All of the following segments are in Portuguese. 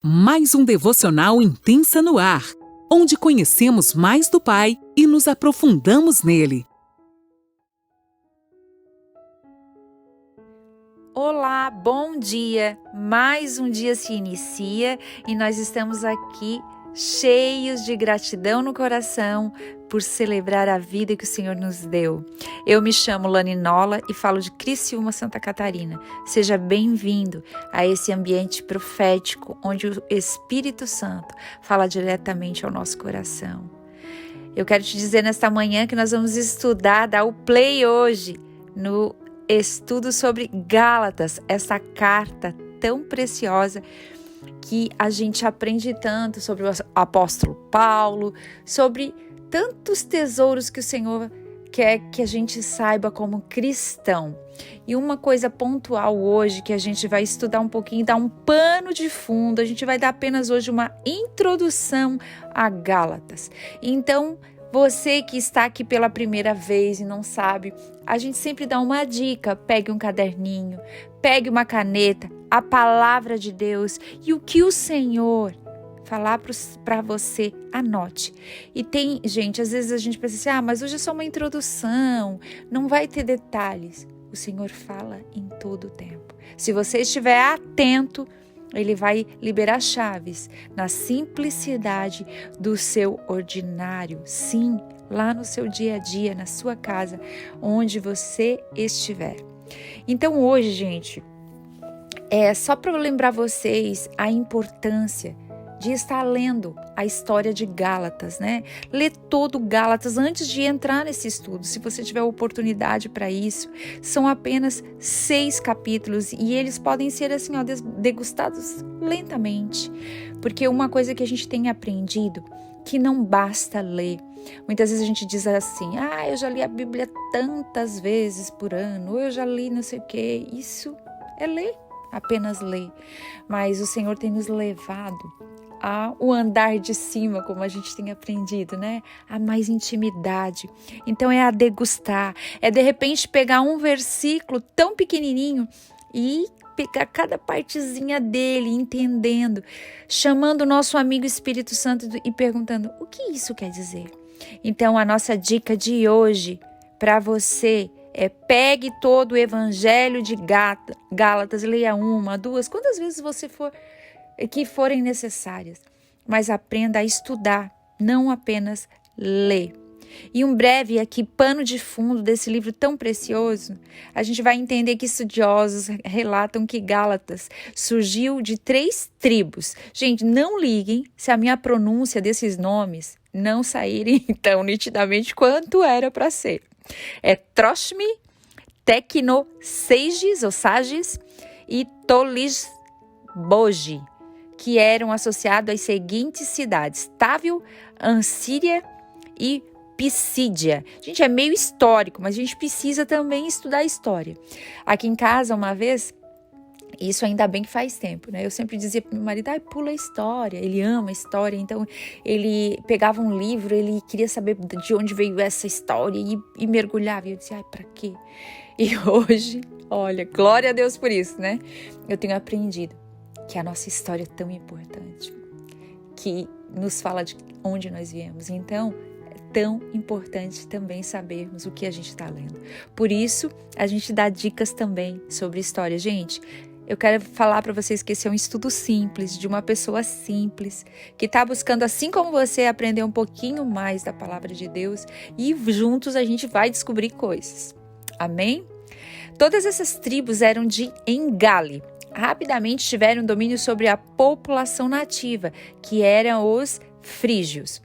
Mais um devocional Intensa no Ar, onde conhecemos mais do Pai e nos aprofundamos nele. Olá, bom dia! Mais um dia se inicia e nós estamos aqui cheios de gratidão no coração por celebrar a vida que o Senhor nos deu. Eu me chamo Lani Nola e falo de Criciúma, Santa Catarina. Seja bem-vindo a esse ambiente profético onde o Espírito Santo fala diretamente ao nosso coração. Eu quero te dizer nesta manhã que nós vamos estudar, dar o play hoje no estudo sobre Gálatas, essa carta tão preciosa que a gente aprende tanto sobre o apóstolo Paulo, sobre tantos tesouros que o Senhor quer que a gente saiba como cristão. E uma coisa pontual hoje que a gente vai estudar um pouquinho, dar um pano de fundo, a gente vai dar apenas hoje uma introdução a Gálatas. Então, você que está aqui pela primeira vez e não sabe, a gente sempre dá uma dica: pegue um caderninho, pegue uma caneta, a palavra de Deus e o que o Senhor falar para você, anote. E tem, gente, às vezes a gente pensa assim, mas hoje é só uma introdução, não vai ter detalhes. O Senhor fala em todo o tempo. Se você estiver atento, Ele vai liberar chaves na simplicidade do seu ordinário. Sim, lá no seu dia a dia, na sua casa, onde você estiver. Então hoje, gente, é só para lembrar vocês a importância de estar lendo a história de Gálatas, né? Ler todo Gálatas antes de entrar nesse estudo, se você tiver oportunidade para isso. São apenas 6 capítulos e eles podem ser assim, degustados lentamente. Porque uma coisa que a gente tem aprendido, que não basta ler. Muitas vezes a gente diz assim, eu já li a Bíblia tantas vezes por ano, ou eu já li não sei o quê. Isso é ler, apenas ler. Mas o Senhor tem nos levado o andar de cima, como a gente tem aprendido, né? A mais intimidade. Então é a degustar, é de repente pegar um versículo tão pequenininho e pegar cada partezinha dele, entendendo, chamando o nosso amigo Espírito Santo e perguntando, o que isso quer dizer? Então a nossa dica de hoje para você é: pegue todo o Evangelho de Gálatas, leia 1, 2, quantas vezes você forem necessárias, mas aprenda a estudar, não apenas ler. E um breve aqui pano de fundo desse livro tão precioso, a gente vai entender que estudiosos relatam que Gálatas surgiu de 3 tribos. Gente, não liguem se a minha pronúncia desses nomes não saírem tão nitidamente quanto era para ser. É Troshme, Tecnossages ou Sages e Tolisboji, que eram associados às seguintes cidades: Távio, Ansíria e Pisídia. Gente, é meio histórico, mas a gente precisa também estudar a história. Aqui em casa, uma vez, isso ainda bem que faz tempo, né? Eu sempre dizia para meu marido, pula a história. Ele ama a história, então ele pegava um livro, ele queria saber de onde veio essa história e mergulhava. E eu dizia, para quê? E hoje, olha, glória a Deus por isso, né? Eu tenho aprendido que a nossa história é tão importante, que nos fala de onde nós viemos. Então, é tão importante também sabermos o que a gente está lendo. Por isso, a gente dá dicas também sobre história. Gente, eu quero falar para vocês que esse é um estudo simples, de uma pessoa simples, que está buscando, assim como você, aprender um pouquinho mais da palavra de Deus, e juntos a gente vai descobrir coisas. Amém? Todas essas tribos eram de Engali. Rapidamente tiveram domínio sobre a população nativa, que eram os frígios.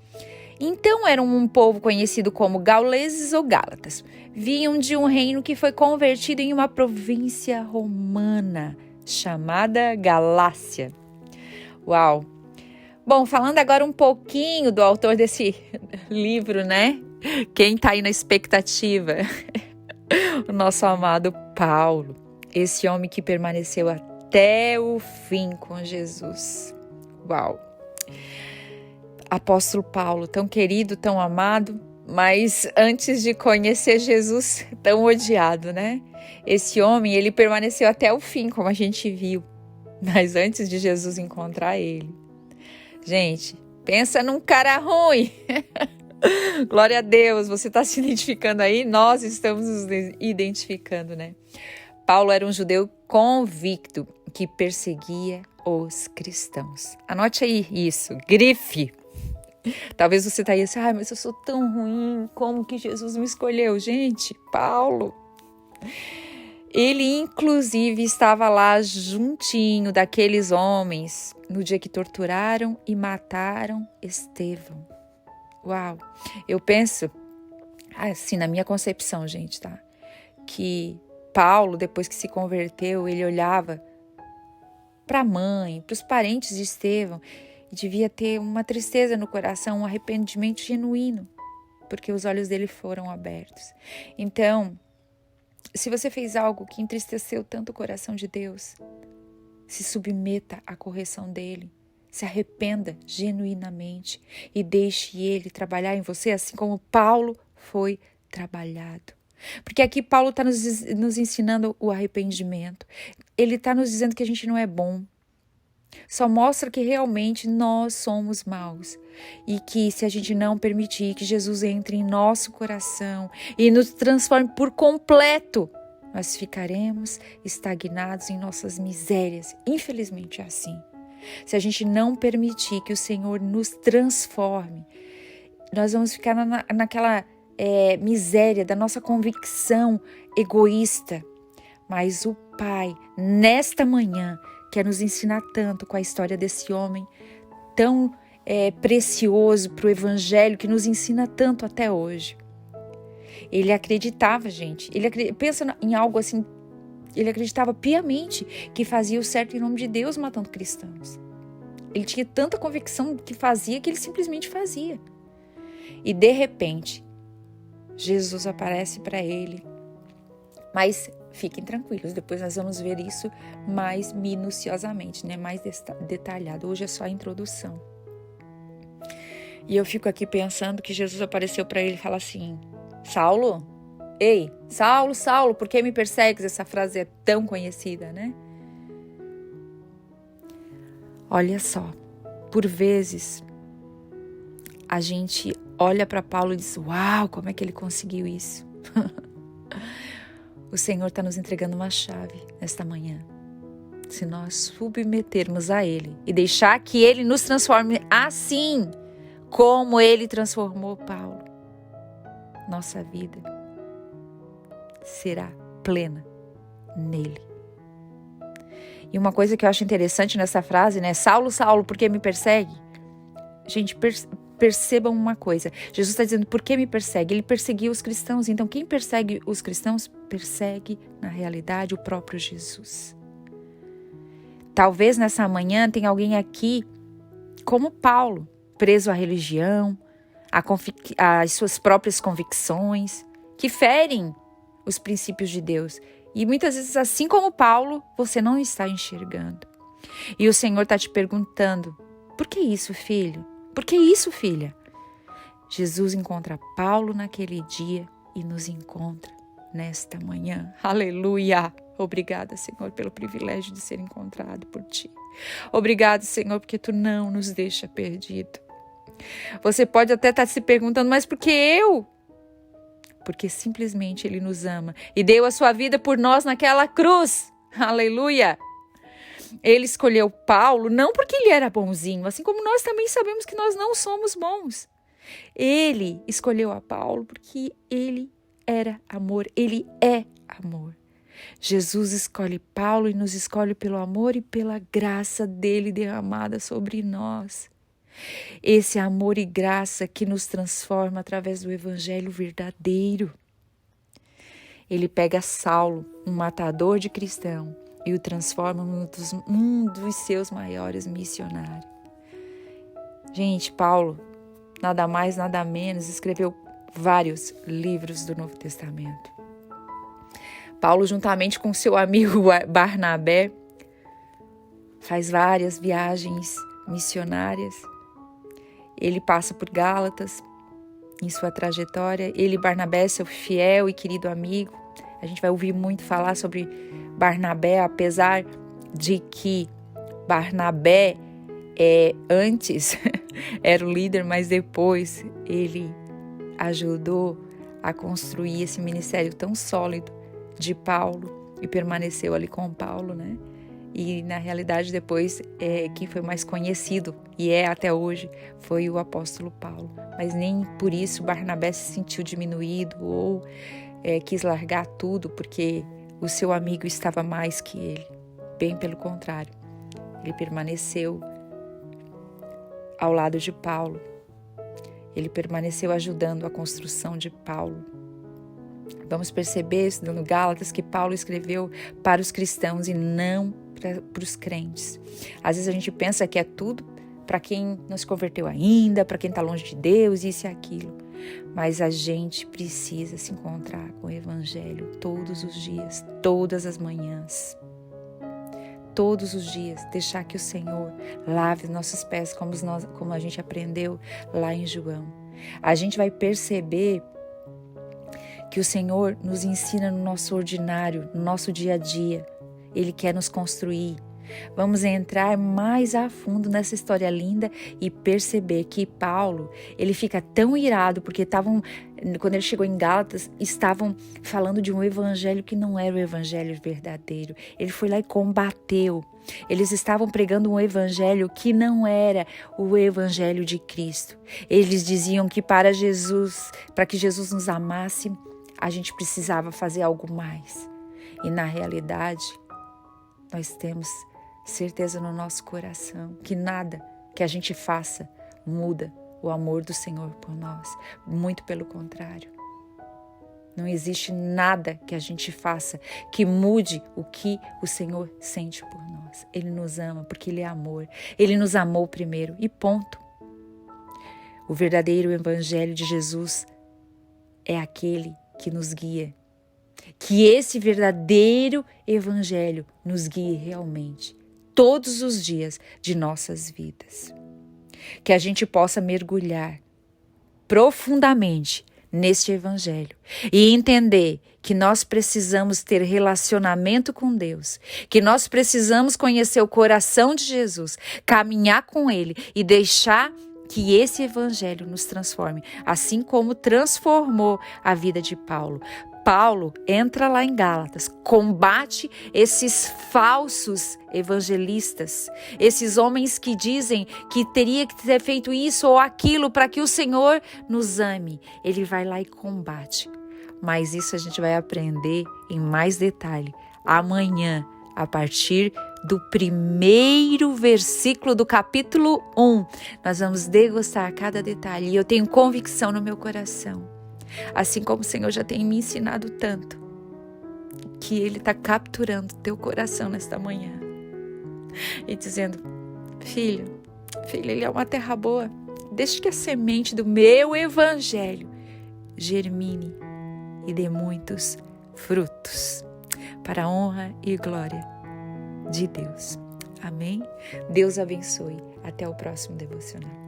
Então eram um povo conhecido como gauleses ou gálatas. Vinham de um reino que foi convertido em uma província romana, chamada Galácia. Uau! Bom, falando agora um pouquinho do autor desse livro, né? Quem está aí na expectativa? O nosso amado Paulo, esse homem que permaneceu até o fim com Jesus. Uau! Apóstolo Paulo, tão querido, tão amado, mas antes de conhecer Jesus, tão odiado, né? Esse homem, ele permaneceu até o fim, como a gente viu. Mas antes de Jesus encontrar ele, gente, pensa num cara ruim. Glória a Deus, você está se identificando aí? Nós estamos nos identificando, né? Paulo era um judeu convicto que perseguia os cristãos. Anote aí isso, grife. Talvez você está aí assim, mas eu sou tão ruim, como que Jesus me escolheu? Gente, Paulo, ele inclusive estava lá juntinho daqueles homens no dia que torturaram e mataram Estevão. Uau, eu penso, assim, na minha concepção, gente, tá? Que Paulo, depois que se converteu, ele olhava para a mãe, para os parentes de Estevão, e devia ter uma tristeza no coração, um arrependimento genuíno, porque os olhos dele foram abertos. Então, se você fez algo que entristeceu tanto o coração de Deus, se submeta à correção dele, se arrependa genuinamente e deixe ele trabalhar em você, assim como Paulo foi trabalhado. Porque aqui Paulo está nos ensinando o arrependimento. Ele está nos dizendo que a gente não é bom. Só mostra que realmente nós somos maus. E que se a gente não permitir que Jesus entre em nosso coração e nos transforme por completo, nós ficaremos estagnados em nossas misérias. Infelizmente é assim. Se a gente não permitir que o Senhor nos transforme, nós vamos ficar naquela miséria da nossa convicção egoísta. Mas o Pai, nesta manhã, quer nos ensinar tanto com a história desse homem tão precioso para o Evangelho, que nos ensina tanto até hoje. Ele acreditava, gente, pensa em algo assim, ele acreditava piamente que fazia o certo em nome de Deus matando cristãos. Ele tinha tanta convicção que fazia que ele simplesmente fazia. E de repente, Jesus aparece para ele. Mas fiquem tranquilos, depois nós vamos ver isso mais minuciosamente, né? Mais detalhado. Hoje é só a introdução. E eu fico aqui pensando que Jesus apareceu para ele e fala assim: Saulo, ei, Saulo, Saulo, por que me persegues? Essa frase é tão conhecida, né? Olha só, por vezes a gente olha para Paulo e diz: uau, como é que ele conseguiu isso? O Senhor está nos entregando uma chave nesta manhã. Se nós submetermos a Ele e deixar que Ele nos transforme assim como Ele transformou Paulo, nossa vida será plena nele. E uma coisa que eu acho interessante nessa frase, né? Saulo, Saulo, por que me persegue? Gente, percebam uma coisa. Jesus está dizendo, por que me persegue? Ele perseguiu os cristãos. Então, quem persegue os cristãos, persegue, na realidade, o próprio Jesus. Talvez nessa manhã tenha alguém aqui, como Paulo, preso à religião, às suas próprias convicções, que ferem os princípios de Deus. E muitas vezes, assim como Paulo, você não está enxergando. E o Senhor está te perguntando, por que isso, filho? Por que isso, filha? Jesus encontra Paulo naquele dia e nos encontra nesta manhã. Aleluia! Obrigada, Senhor, pelo privilégio de ser encontrado por Ti. Obrigado, Senhor, porque Tu não nos deixa perdido. Você pode até estar se perguntando, mas por que eu? Porque simplesmente Ele nos ama e deu a sua vida por nós naquela cruz. Aleluia! Ele escolheu Paulo não porque ele era bonzinho, assim como nós também sabemos que nós não somos bons. Ele escolheu a Paulo porque ele era amor, ele é amor. Jesus escolhe Paulo e nos escolhe pelo amor e pela graça dele derramada sobre nós. Esse amor e graça que nos transforma através do evangelho verdadeiro. Ele pega Saulo, um matador de cristão, e o transforma um dos seus maiores missionários. Gente, Paulo, nada mais, nada menos, escreveu vários livros do Novo Testamento. Paulo, juntamente com seu amigo Barnabé, faz várias viagens missionárias. Ele passa por Gálatas em sua trajetória. Ele e Barnabé, seu fiel e querido amigo. A gente vai ouvir muito falar sobre Barnabé, apesar de que Barnabé antes era o líder, mas depois ele ajudou a construir esse ministério tão sólido de Paulo e permaneceu ali com Paulo, né? E na realidade depois quem foi mais conhecido e até hoje foi o apóstolo Paulo. Mas nem por isso Barnabé se sentiu diminuído ou quis largar tudo porque o seu amigo estava mais que ele. Bem pelo contrário, ele permaneceu ao lado de Paulo. Ele permaneceu ajudando a construção de Paulo. Vamos perceber no Gálatas que Paulo escreveu para os cristãos e não para os crentes. Às vezes a gente pensa que é tudo para quem não se converteu ainda, para quem está longe de Deus, isso e aquilo. Mas a gente precisa se encontrar com o Evangelho todos os dias, todas as manhãs. Todos os dias, deixar que o Senhor lave os nossos pés, como a gente aprendeu lá em João. A gente vai perceber que o Senhor nos ensina no nosso ordinário, no nosso dia a dia. Ele quer nos construir. Vamos entrar mais a fundo nessa história linda e perceber que Paulo, ele fica tão irado porque quando ele chegou em Gálatas, estavam falando de um evangelho que não era o evangelho verdadeiro. Ele foi lá e combateu. Eles estavam pregando um evangelho que não era o evangelho de Cristo. Eles diziam que para que Jesus nos amasse, a gente precisava fazer algo mais. E na realidade, nós temos certeza no nosso coração que nada que a gente faça muda o amor do Senhor por nós. Muito pelo contrário. Não existe nada que a gente faça que mude o que o Senhor sente por nós. Ele nos ama porque Ele é amor. Ele nos amou primeiro e ponto. O verdadeiro evangelho de Jesus é aquele que nos guia. Que esse verdadeiro evangelho nos guie realmente, todos os dias de nossas vidas. Que a gente possa mergulhar profundamente neste evangelho e entender que nós precisamos ter relacionamento com Deus, que nós precisamos conhecer o coração de Jesus, caminhar com Ele e deixar que esse evangelho nos transforme, assim como transformou a vida de Paulo. Paulo entra lá em Gálatas, combate esses falsos evangelistas, esses homens que dizem que teria que ter feito isso ou aquilo para que o Senhor nos ame. Ele vai lá e combate. Mas isso a gente vai aprender em mais detalhe amanhã, a partir do primeiro versículo do capítulo 1. Nós vamos degustar cada detalhe e eu tenho convicção no meu coração. Assim como o Senhor já tem me ensinado tanto, que Ele está capturando teu coração nesta manhã e dizendo: filho, Ele é uma terra boa, deixe que a semente do meu evangelho germine e dê muitos frutos para a honra e glória de Deus. Amém? Deus abençoe. Até o próximo devocional.